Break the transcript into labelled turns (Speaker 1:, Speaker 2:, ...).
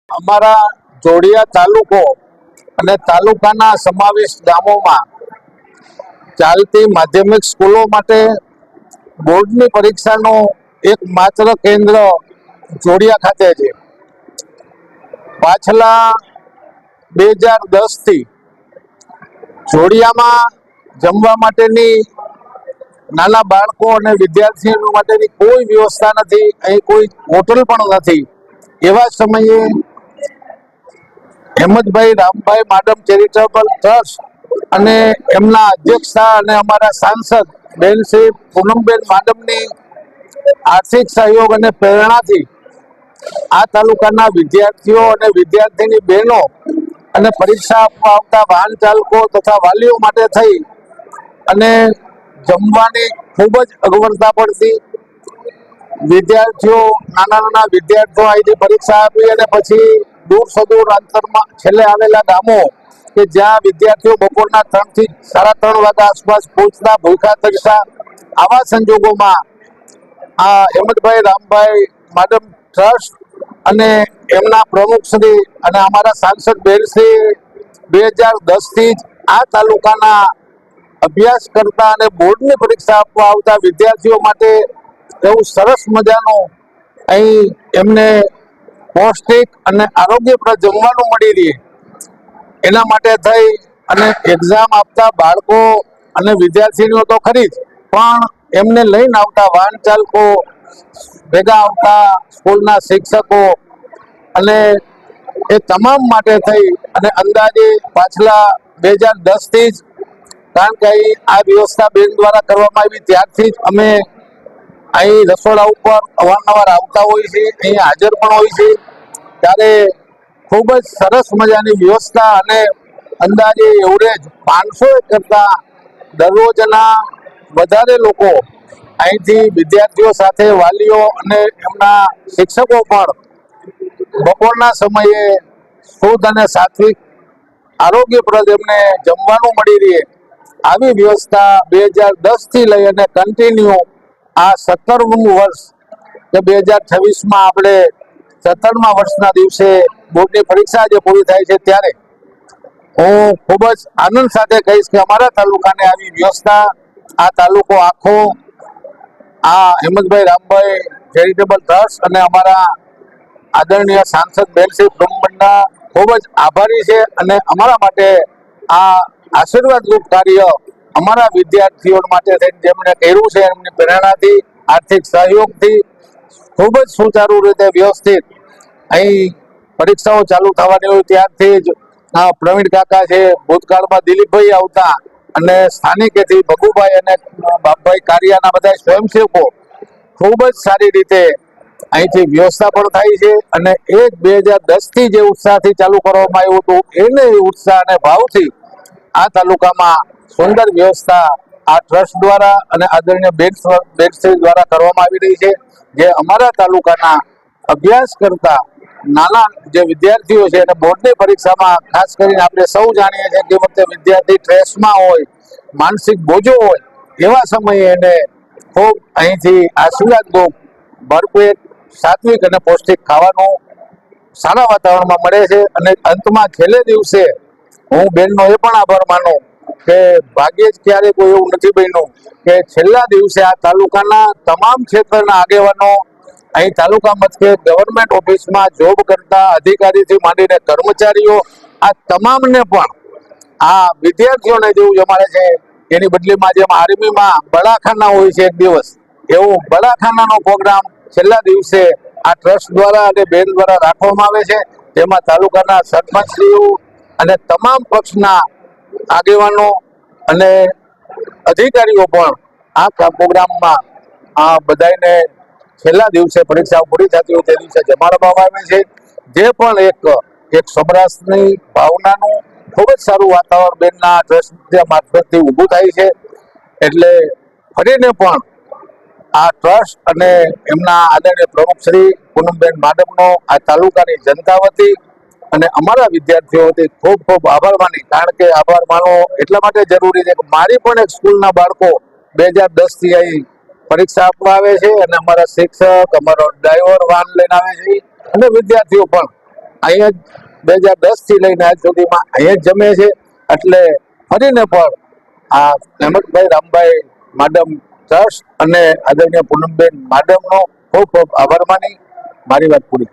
Speaker 1: અમારા જોડિયા તાલુકો અને તાલુકાના સમાવિષ્ટ ગામોમાં ચાલતી માધ્યમિક સ્કૂલો માટે બોર્ડની પરીક્ષાનું એક માત્ર કેન્દ્ર જોડિયા ખાતે છે. પાછલા 2010 થી જોડિયામાં જમવા માટેની નાના બાળકો અને વિદ્યાર્થીઓ માટેની કોઈ વ્યવસ્થા નથી. અહીં કોઈ હોટલ પણ નથી. એવા સમયે હેમંતભાઈ રામભાઈ માડમ ચેરિટેબલ ટ્રસ્ટ અને એમના અધ્યક્ષતા અને અમારા સાંસદ બેન શ્રી પૂનમબેન માડમની આર્થિક સહયોગ અને પ્રેરણાથી આ તાલુકાના વિદ્યાર્થીઓ અને વિદ્યાર્થીની બહેનો અને પરીક્ષા આપવા આવતા વાહન ચાલકો તથા વાલીઓ માટે થઈ અને જમવાની ખૂબ જ અગવડતા પડતી. વિદ્યાર્થીઓ નાના વિદ્યાર્થીઓ અહીંથી પરીક્ષા આપી અને પછી દૂર સદૂર અંતરમાં છેલ્લે આવેલા ગામો કે જ્યાં વિદ્યાર્થીઓ બપોરના 3 થી 3:30 વાગ્યા આસપાસ પહોંચતા ભૂખા તરસા. આવા સંજોગોમાં આ હેમંતભાઈ રામભાઈ માડમ ટ્રસ્ટ અને એમના પ્રમુખ શ્રી અને અમારા સાંસદ બેન શ્રી 2010 થી જ આ તાલુકાના અભ્યાસ કરતા અને બોર્ડની પરીક્ષા આપવા આવતા વિદ્યાર્થીઓ માટે એવું સરસ મજાનું અહીં એમને પૌષ્ટિક અને આરોગ્યપ્રદ જમવાનું મળી રહે એના માટે થઈ અને એક્ઝામ આપતા બાળકો અને વિદ્યાર્થીઓ તો ખરી જ, પણ એમને લઈને આવતા વાહન ચાલકો, ભેગા આવતા સ્કૂલના શિક્ષકો અને એ તમામ માટે થઈ અને અંદાજે પાછલા 2010 થી જ, કારણ કે અહીં આ વ્યવસ્થા બેન દ્વારા કરવામાં આવી ત્યારથી જ અમે અહીં રસોડા ઉપર અવારનવાર આવતા હોય છે, અહીં હાજર પણ હોય છે. ત્યારે ખૂબ જ સરસ મજાની વ્યવસ્થા અને અંદાજે એવરેજ 500 કરતા દરરોજના વધારે લોકો અહીંથી વિદ્યાર્થીઓ સાથે વાલીઓ અને એમના શિક્ષકો પણ બપોરના સમયે શુદ્ધ અને સાત્વિક આરોગ્યપ્રદ એમને જમવાનું મળી રહે આવી વ્યવસ્થા 2010 થી લઈ અને કન્ટિન્યુ આ 17મું વર્ષ કે 2026માં આપણે 17મા વર્ષના દિવસે બોર્ડની પરીક્ષા જે પૂરી થાય છે ત્યારે હું ખૂબ જ આનંદ સાથે કહીશ કે અમારા તાલુકાને આવી વ્યવસ્થા, આ તાલુકો આખો આ હેમંતભાઈ રામભાઈ ચેરિટેબલ ટ્રસ્ટ અને અમારા આદરણીય સાંસદ બેન શ્રી પૂનમબેનના ખૂબ જ આભારી છે. અને અમારા માટે આ આશીર્વાદરૂપ કાર્ય અમારા વિદ્યાર્થીઓ માટે જેમણે કર્યું છે એમની પ્રેરણાથી, આર્થિક સહયોગથી ખૂબ જ સુચારુ રીતે વ્યવસ્થિત અહીં પરીક્ષાઓ ચાલુ થવાની હોય ત્યારથી જ પ્રવીણ કાકા છે, ભૂતકાળમાં દિલીપભાઈ આવતા અને સ્થાનિકેથી ભગુભાઈ અને બાપભાઈ કારિયાના બધા સ્વયંસેવકો ખૂબ જ સારી રીતે અહીંથી વ્યવસ્થા પણ થાય છે. અને એ 2010 થી જે ઉત્સાહથી ચાલુ કરવામાં આવ્યું હતું એને ઉત્સાહ અને ભાવથી આ તાલુકામાં સુંદર વ્યવસ્થા આ ટ્રસ્ટ દ્વારા અને આદરણીય બેનશ્રી દ્વારા કરવામાં આવી રહી છે. જે અમારા તાલુકાના અભ્યાસ કરતા નાના જે વિદ્યાર્થીઓ છે અને બોર્ડની પરીક્ષામાં ખાસ કરીને આપણે સૌ જાણીએ છીએ કે વખતે વિદ્યાર્થી સ્ટ્રેસમાં હોય, માનસિક બોજો હોય, એવા સમયે એને ખૂબ અહીંથી આશીર્વાદરૂપ ભરપેટ સાત્વિક અને પૌષ્ટિક ખાવાનું સારા વાતાવરણમાં મળે છે. અને અંતમાં છેલ્લે દિવસે હું બેનનો એ પણ આભાર માનું કે ભાગ્યે જ ક્યારે કોઈ એવું નથી બન્યું કે છેલ્લા દિવસે આ તાલુકાના તમામ ક્ષેત્રના આગેવાનો અહીં તાલુકા મથકે ગવર્મેન્ટ ઓફિસમાં જોબ કરતા અધિકારીથી માંડીને કર્મચારીઓ આ તમામને પણ આ વિદ્યાર્થીઓને જેવું જમાડે છે એની બદલીમાં જેમ આર્મીમાં બડાખાના હોય છે એક દિવસ, એવું બડાખાનાનો પ્રોગ્રામ છેલ્લા દિવસે આ ટ્રસ્ટ દ્વારા અને બેન દ્વારા રાખવામાં આવે છે. તેમાં તાલુકાના સરપંચશ્રીઓ અને તમામ પક્ષના આગેવાનો અને અધિકારીઓ પણ આ પ્રોગ્રામમાં આ બધાને છેલ્લા દિવસે પરીક્ષાઓ પૂરી થતી હોય તે દિવસે જમાડવામાં આવે છે. જે પણ એક સમરસની ભાવનાનું ખૂબ જ સારું વાતાવરણ બેનના ટ્રસ્ટ મારફતથી ઊભું થાય છે. એટલે ફરીને પણ આ ટ્રસ્ટ અને એમના આદરણીય પ્રમુખ શ્રી પૂનમબેન માડમનો આ તાલુકાની જનતા વતી અને અમારા વિદ્યાર્થીઓ વતી ખૂબ ખૂબ આભાર માની. કારણ કે આભાર માનવો એટલા માટે જરૂરી છે કે મારી પણ એક સ્કૂલના બાળકો 2010 થી અહીં પરીક્ષા આપવા આવે છે અને અમારા શિક્ષક, અમારો ડ્રાઈવર વાહન લઈને આવે છે અને વિદ્યાર્થીઓ પણ અહીંયા જ 2010 થી લઈને આજ સુધીમાં અહીંયા જ જમે છે. એટલે ફરીને પણ આ હેમંતભાઈ રામભાઈ માડમ ટ્રસ્ટ અને આદરણીય પૂનમબેન માડમનો ખૂબ ખૂબ આભાર માની મારી વાત પૂરી.